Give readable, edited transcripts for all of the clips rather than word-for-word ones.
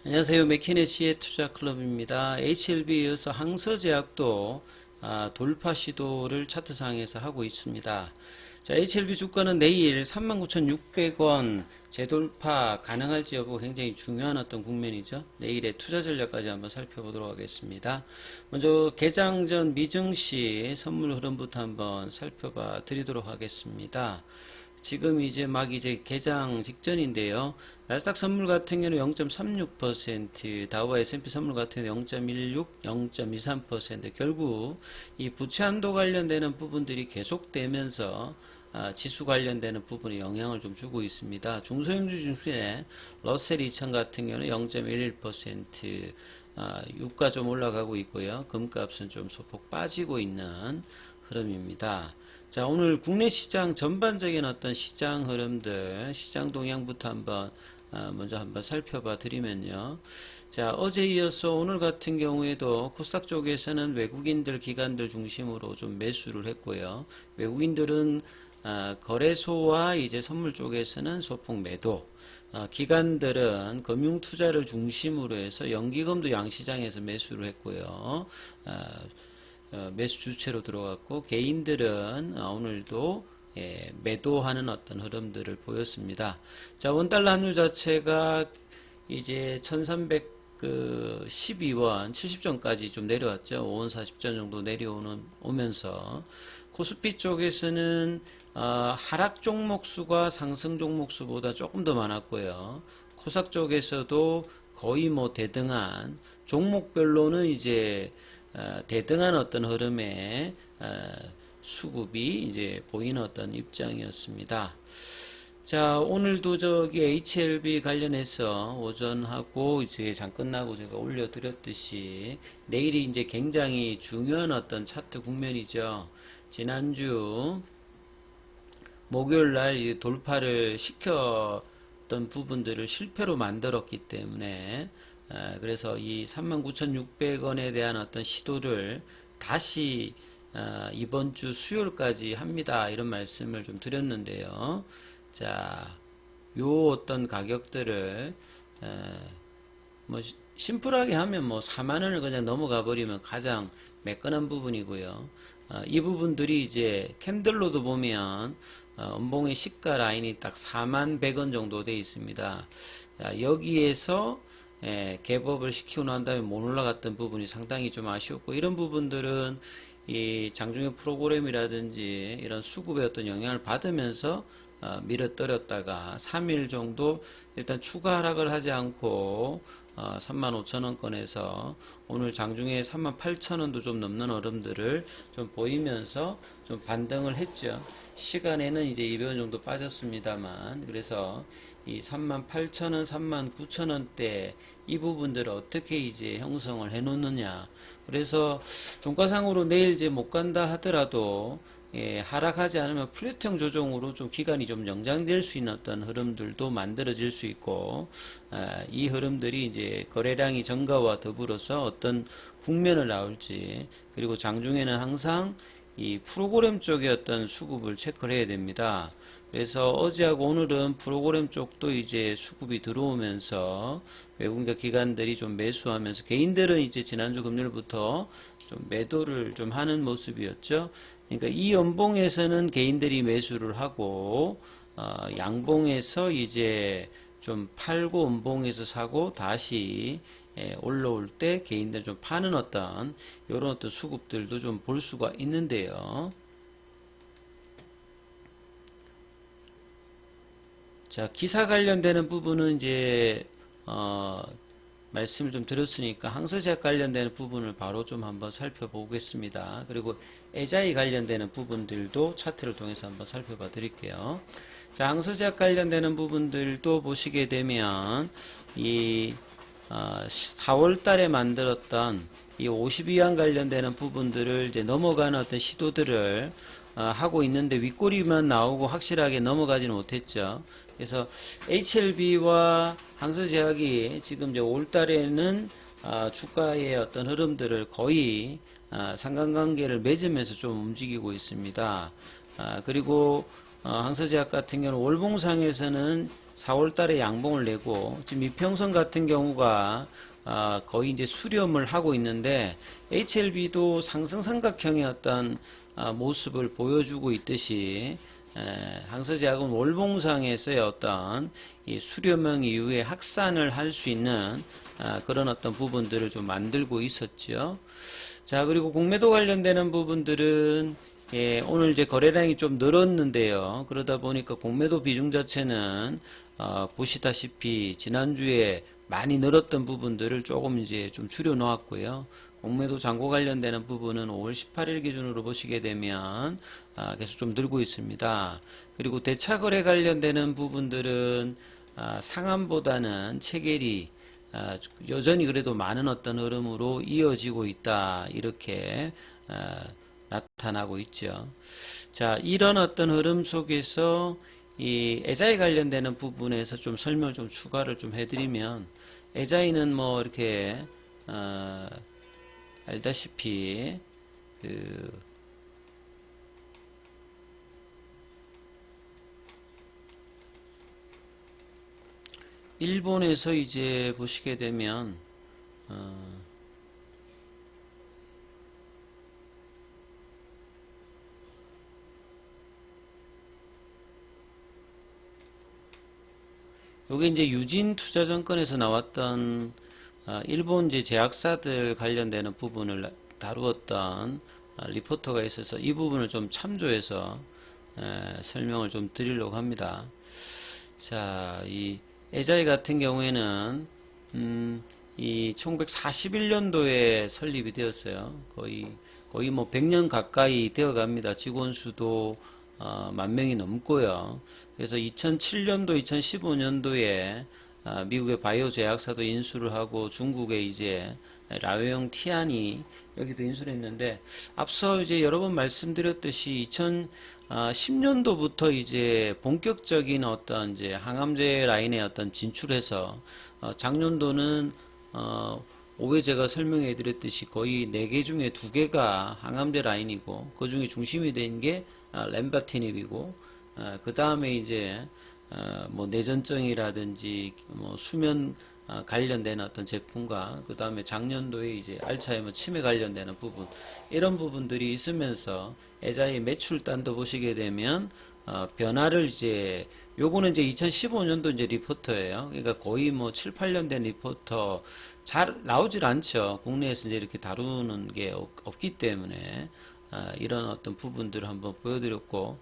안녕하세요. 맥키네시의 투자클럽입니다. HLB에 이어서 항서제약도 돌파 시도를 차트상에서 하고 있습니다. 자, HLB 주가는 내일 39,600원 재돌파 가능할지 여부 굉장히 중요한 어떤 국면이죠. 내일의 투자 전략까지 한번 살펴보도록 하겠습니다. 먼저 개장 전 미증시 선물 흐름부터 한번 살펴봐 드리도록 하겠습니다. 지금 이제 막 개장 직전인데요. 나스닥 선물 같은 경우는 0.36%, 다우와 S&P 선물 같은 경우는 0.16, 0.23%. 결국 이 부채 한도 관련되는 부분들이 계속되면서 지수 관련되는 부분에 영향을 좀 주고 있습니다. 중소형주 중심의 러셀 2000 같은 경우는 0.11%, 유가 좀 올라가고 있고요. 금값은 좀 소폭 빠지고 있는 흐름입니다. 자, 오늘 국내 시장 전반적인 어떤 시장 흐름들, 시장 동향부터 먼저 한번 살펴봐 드리면요. 자, 어제 이어서 오늘 같은 경우에도 코스닥 쪽에서는 외국인들, 기관들 중심으로 좀 매수를 했고요. 외국인들은 거래소와 이제 선물 쪽에서는 소폭 매도, 기관들은 금융 투자를 중심으로 해서 연기금도 양시장에서 매수를 했고요. 매수 주체로 들어갔고, 개인들은 오늘도 매도하는 어떤 흐름들을 보였습니다. 자, 원달러 환율 자체가 이제 1312원 70전까지 좀 내려왔죠. 5원 40전 정도 오면서 코스피 쪽에서는 하락 종목 수가 상승 종목 수보다 조금 더 많았고요. 코스닥 쪽에서도 거의 대등한, 종목별로는 이제 대등한 어떤 흐름의 수급이 이제 보이는 어떤 입장이었습니다. 자, 오늘도 HLB 관련해서 오전하고 이제 장 끝나고 제가 올려드렸듯이 내일이 이제 굉장히 중요한 어떤 차트 국면이죠. 지난주 목요일 날 돌파를 시켰던 부분들을 실패로 만들었기 때문에 그래서 이 39,600원에 대한 어떤 시도를 다시 이번 주 수요일까지 합니다. 이런 말씀을 좀 드렸는데요. 자, 요 어떤 가격들을 심플하게 하면 4만원을 그냥 넘어가 버리면 가장 매끈한 부분이고요. 이 부분들이 이제 캔들로도 보면 음봉의 시가 라인이 딱 41,100원 정도 되어 있습니다. 자, 여기에서 갭업을 시키고 난 다음에 못 올라갔던 부분이 상당히 좀 아쉬웠고, 이런 부분들은 이 장중의 프로그램이라든지 이런 수급의 어떤 영향을 받으면서 밀어떨었다가 3일 정도 일단 추가 하락을 하지 않고 35,000원권에서 오늘 장중에 38,000원도 좀 넘는 흐름들을 좀 보이면서 좀 반등을 했죠. 시간에는 이제 200원 정도 빠졌습니다만, 그래서 이 38,000원, 39,000원대 이 부분들을 어떻게 이제 형성을 해 놓느냐. 그래서 종가상으로 내일 이제 못 간다 하더라도 하락하지 않으면 플랫형 조정으로 좀 기간이 좀 연장될 수 있는 어떤 흐름들도 만들어질 수 있고, 이 흐름들이 이제 거래량이 증가와 더불어서 어떤 국면을 나올지, 그리고 장중에는 항상 이 프로그램 쪽의 어떤 수급을 체크를 해야 됩니다. 그래서 어제하고 오늘은 프로그램 쪽도 이제 수급이 들어오면서 외국인과 기관들이 좀 매수하면서, 개인들은 이제 지난주 금요일부터 좀 매도를 좀 하는 모습이었죠. 그러니까 이 연봉에서는 개인들이 매수를 하고, 양봉에서 이제 좀 팔고 음봉에서 사고 다시 올라올 때 개인들 좀 파는 어떤 이런 어떤 수급들도 좀 볼 수가 있는데요. 자, 기사 관련되는 부분은 이제 말씀을 좀 드렸으니까 항서제약 관련되는 부분을 바로 좀 한번 살펴보겠습니다. 그리고 애자이 관련되는 부분들도 차트를 통해서 한번 살펴봐 드릴게요. 자, 항서제약 관련되는 부분들도 보시게 되면 이 4월 달에 만들었던 이 52양 관련되는 부분들을 이제 넘어가는 어떤 시도들을 하고 있는데 윗꼬리만 나오고 확실하게 넘어가지는 못했죠. 그래서 HLB와 항서제약이 지금 이제 5월 달에는 주가의 어떤 흐름들을 거의 상관관계를 맺으면서 좀 움직이고 있습니다. 그리고 항서제약 같은 경우는 월봉상에서는 4월 달에 양봉을 내고 지금 이평선 같은 경우가 거의 이제 수렴을 하고 있는데 HLB도 상승 삼각형의 어떤 모습을 보여주고 있듯이 항서제약은 월봉상에서의 어떤 이 수렴형 이후에 확산을 할 수 있는 그런 어떤 부분들을 좀 만들고 있었죠. 자, 그리고 공매도 관련되는 부분들은 오늘 이제 거래량이 좀 늘었는데요. 그러다 보니까 공매도 비중 자체는 보시다시피 지난주에 많이 늘었던 부분들을 조금 이제 좀 줄여 놓았고요. 공매도 잔고 관련되는 부분은 5월 18일 기준으로 보시게 되면 계속 좀 늘고 있습니다. 그리고 대차 거래 관련되는 부분들은 상한보다는 체결이 여전히 그래도 많은 어떤 흐름으로 이어지고 있다. 이렇게 나타나고 있죠. 자, 이런 어떤 흐름 속에서 이 애자에 관련되는 부분에서 좀 설명을 좀 추가를 좀 해드리면, 애자이는 뭐 이렇게 알다시피 일본에서 이제 보시게 되면 요게 이제 유진투자증권에서 나왔던 일본 이제 제약사들 관련되는 부분을 다루었던 리포터가 있어서 이 부분을 좀 참조해서 설명을 좀 드리려고 합니다. 자, 이 애자이 같은 경우에는 이 1941년도에 설립이 되었어요. 거의 뭐 100년 가까이 되어 갑니다. 직원 수도 10,000명이 넘고요. 그래서 2007년도, 2015년도에 미국의 바이오 제약사도 인수를 하고 중국의 이제 라오영 티안이 여기도 인수를 했는데, 앞서 이제 여러 번 말씀드렸듯이 2010년도부터 이제 본격적인 어떤 이제 항암제 라인의 어떤 진출해서 작년도는 5회 제가 설명해 드렸듯이 거의 4개 중에 2개가 항암제 라인이고, 그 중에 중심이 된 게 램바티닙이고, 그 다음에 이제 뭐 뇌전증이라든지 뭐 수면 관련된 어떤 제품과, 그 다음에 작년도에 이제 알츠하이머 치매 관련되는 부분, 이런 부분들이 있으면서 애자의 매출단도 보시게 되면 변화를 이제, 요거는 이제 2015년도 이제 리포터예요. 그러니까 거의 뭐 7, 8년 된 리포터 잘 나오질 않죠. 국내에서 이제 이렇게 다루는 게 없기 때문에 이런 어떤 부분들을 한번 보여드렸고,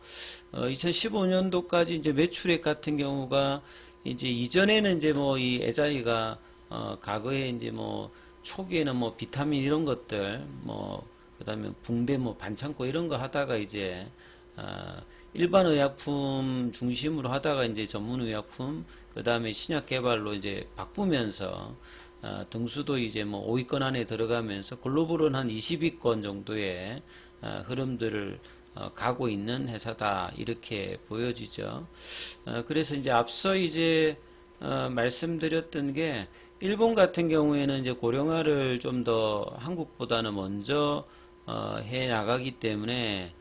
2015년도까지 이제 매출액 같은 경우가 이제 이전에는 이제 뭐 이 애자이가 과거에 이제 뭐 초기에는 뭐 비타민 이런 것들 뭐 그다음에 붕대 뭐 반창고 이런 거 하다가 이제 일반 의약품 중심으로 하다가 이제 전문 의약품, 그다음에 신약 개발로 이제 바꾸면서 등수도 이제 뭐 5위권 안에 들어가면서 글로벌은 한 20위권 정도의 흐름들을 가고 있는 회사다, 이렇게 보여지죠. 그래서 이제 앞서 이제 말씀드렸던 게, 일본 같은 경우에는 이제 고령화를 좀 더 한국보다는 먼저 해 나가기 때문에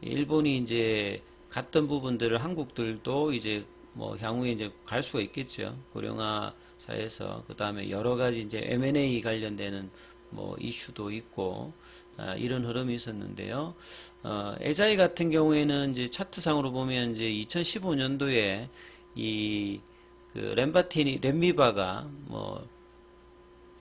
일본이 이제 갔던 부분들을 한국들도 이제 뭐 향후에 이제 갈 수가 있겠죠. 고령화 사에서. 그 다음에 여러 가지 이제 M&A 관련되는 뭐 이슈도 있고 이런 흐름이 있었는데요. 애자이 같은 경우에는 이제 차트상으로 보면 이제 2015년도에 이 그 렘미바가 뭐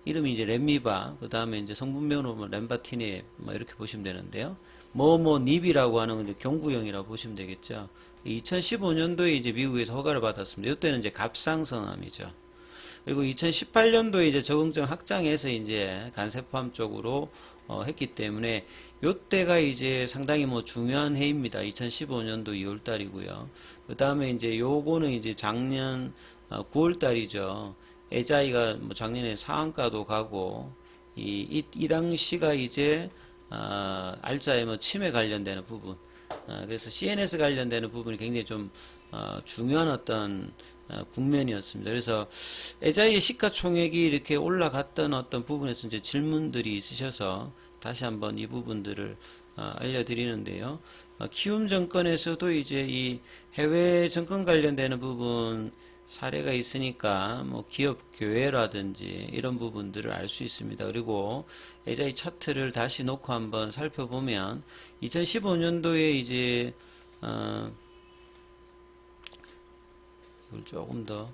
이름이 이제 렘미바, 그 다음에 이제 성분명으로 뭐 렘바티닙 뭐 이렇게 보시면 되는데요. 닙이라고 하는 이제 경구형이라고 보시면 되겠죠. 2015년도에 이제 미국에서 허가를 받았습니다. 이때는 이제 갑상선암이죠. 그리고 2018년도에 이제 적응증 확장해서 이제 간세포암 쪽으로 했기 때문에 요때가 이제 상당히 뭐 중요한 해입니다. 2015년도 2월 달이고요. 그 다음에 이제 요거는 이제 작년 9월 달이죠. 애자이가 뭐 작년에 상한가도 가고, 이 당시가 이제 알츠하이머 치매 관련되는 부분, 그래서 CNS 관련되는 부분이 굉장히 좀 중요한 어떤 국면이었습니다. 그래서 애자이의 시가총액이 이렇게 올라갔던 어떤 부분에서 이제 질문들이 있으셔서 다시 한번 이 부분들을 알려드리는데요. 키움증권에서도 이제 이 해외 증권 관련되는 부분 사례가 있으니까 뭐 기업 교회라든지 이런 부분들을 알 수 있습니다. 그리고 ASI 차트를 다시 놓고 한번 살펴보면 2015년도에 이제 이걸 조금 더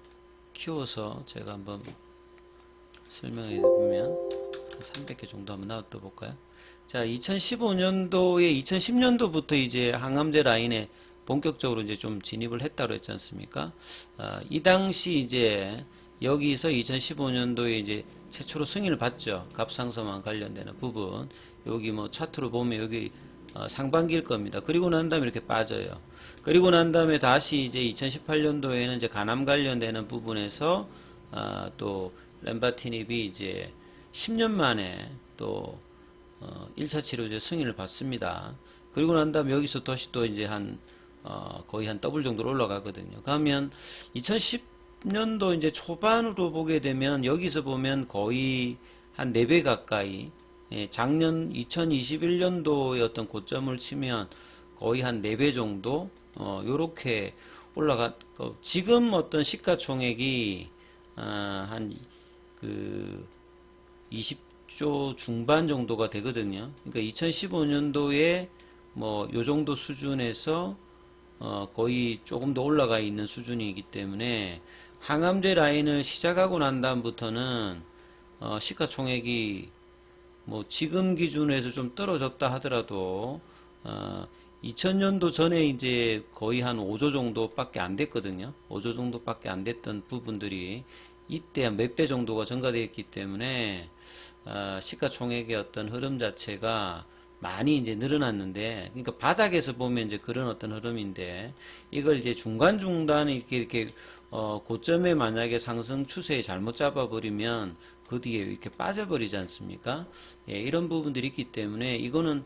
키워서 제가 한번 설명해 보면 300개 정도 한번 나왔다 볼까요? 자, 2015년도에 2010년도부터 이제 항암제 라인에 본격적으로 이제 좀 진입을 했다고 했지 않습니까? 이 당시 이제 여기서 2015년도에 이제 최초로 승인을 받죠. 갑상선암 관련되는 부분. 여기 뭐 차트로 보면 여기 상반기일 겁니다. 그리고 난 다음에 이렇게 빠져요. 그리고 난 다음에 다시 이제 2018년도에는 이제 간암 관련되는 부분에서 또 렘바티닙이 이제 10년 만에 또 1차 치료제 승인을 받습니다. 그리고 난 다음에 여기서 다시 또 이제 거의 한 더블 정도로 올라가거든요. 그러면 2010년도 이제 초반으로 보게 되면 여기서 보면 거의 한 4배 가까이, 작년 2021년도의 어떤 고점을 치면 거의 한 4배 정도 요렇게 지금 어떤 시가총액이 한 그 20조 중반 정도가 되거든요. 그러니까 2015년도에 뭐 요 정도 수준에서 거의 조금 더 올라가 있는 수준이기 때문에 항암제 라인을 시작하고 난 다음부터는 시가총액이 뭐 지금 기준에서 좀 떨어졌다 하더라도 2000년도 전에 이제 거의 한 5조 정도밖에 안 됐거든요. 5조 정도밖에 안 됐던 부분들이 이때 한 몇 배 정도가 증가되었기 때문에 시가총액의 어떤 흐름 자체가 많이 이제 늘어났는데, 그러니까 바닥에서 보면 이제 그런 어떤 흐름인데, 이걸 이제 중간중간 이렇게 고점에 만약에 상승 추세에 잘못 잡아버리면 그 뒤에 이렇게 빠져버리지 않습니까? 예, 이런 부분들이 있기 때문에 이거는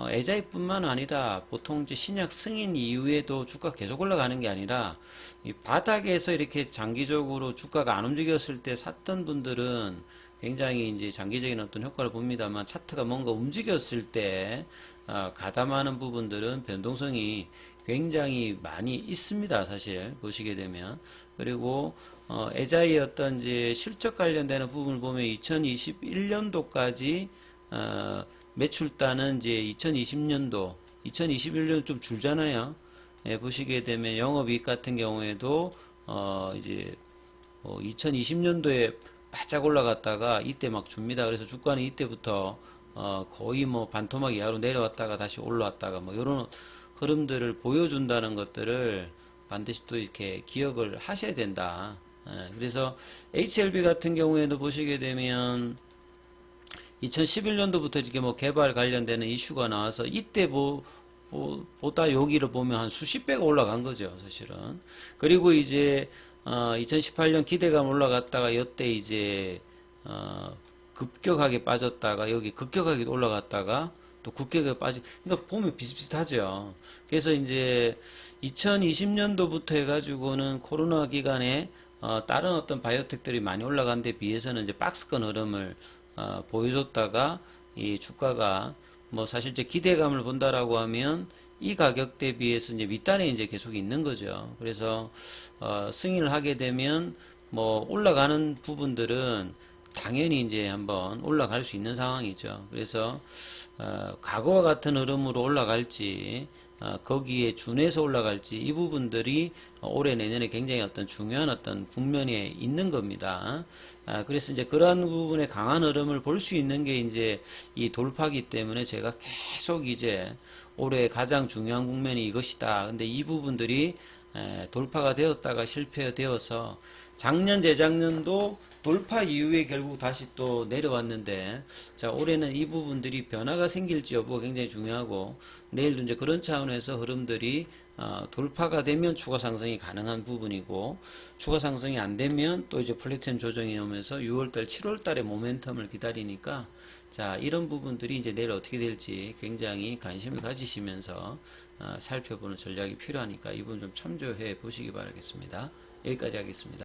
애자이뿐만 아니라 보통 이제 신약 승인 이후에도 주가 계속 올라가는 게 아니라 이 바닥에서 이렇게 장기적으로 주가가 안 움직였을 때 샀던 분들은 굉장히 이제 장기적인 어떤 효과를 봅니다만, 차트가 뭔가 움직였을 때 가담하는 부분들은 변동성이 굉장히 많이 있습니다. 사실 보시게 되면. 그리고 애자의 어떤 이제 실적 관련되는 부분을 보면 2021년도까지 매출단은 이제 2021년 좀 줄잖아요. 예, 보시게 되면 영업이익 같은 경우에도 이제 2020년도에 바짝 올라갔다가 이때 막 줍니다. 그래서 주가는 이때부터 거의 뭐 반토막 이하로 내려왔다가 다시 올라왔다가 뭐 이런 흐름들을 보여준다는 것들을 반드시 또 이렇게 기억을 하셔야 된다. 그래서 HLB 같은 경우에도 보시게 되면 2011년도부터 이렇게 뭐 개발 관련되는 이슈가 나와서 이때 보다 여기를 보면 한 수십 배가 올라간 거죠, 사실은. 그리고 이제 2018년 기대감 올라갔다가 이때 이제 급격하게 빠졌다가 여기 급격하게 올라갔다가 또 급격하게 그러니까 보면 비슷비슷하죠. 그래서 이제 2020년도부터 해가지고는 코로나 기간에 다른 어떤 바이오텍들이 많이 올라간 데 비해서는 이제 박스권 흐름을 보여줬다가 이 주가가 뭐 사실 이제 기대감을 본다라고 하면 이 가격 대비해서 이제 밑단에 이제 계속 있는 거죠. 그래서 승인을 하게 되면 뭐 올라가는 부분들은 당연히 이제 한번 올라갈 수 있는 상황이죠. 그래서 과거와 같은 흐름으로 올라갈지 거기에 준해서 올라갈지 이 부분들이 올해 내년에 굉장히 어떤 중요한 어떤 국면에 있는 겁니다. 그래서 이제 그러한 부분에 강한 흐름을 볼 수 있는 게 이제 이 돌파기 때문에 제가 계속 이제 올해 가장 중요한 국면이 이것이다. 근데 이 부분들이 돌파가 되었다가 실패되어서 작년 재작년도 돌파 이후에 결국 다시 또 내려왔는데, 자, 올해는 이 부분들이 변화가 생길지 여부가 굉장히 중요하고, 내일도 이제 그런 차원에서 흐름들이 돌파가 되면 추가 상승이 가능한 부분이고, 추가 상승이 안 되면 또 이제 플래티넘 조정이 오면서 6월달, 7월달에 모멘텀을 기다리니까, 자, 이런 부분들이 이제 내일 어떻게 될지 굉장히 관심을 가지시면서 살펴보는 전략이 필요하니까 이 부분 좀 참조해 보시기 바라겠습니다. 여기까지 하겠습니다.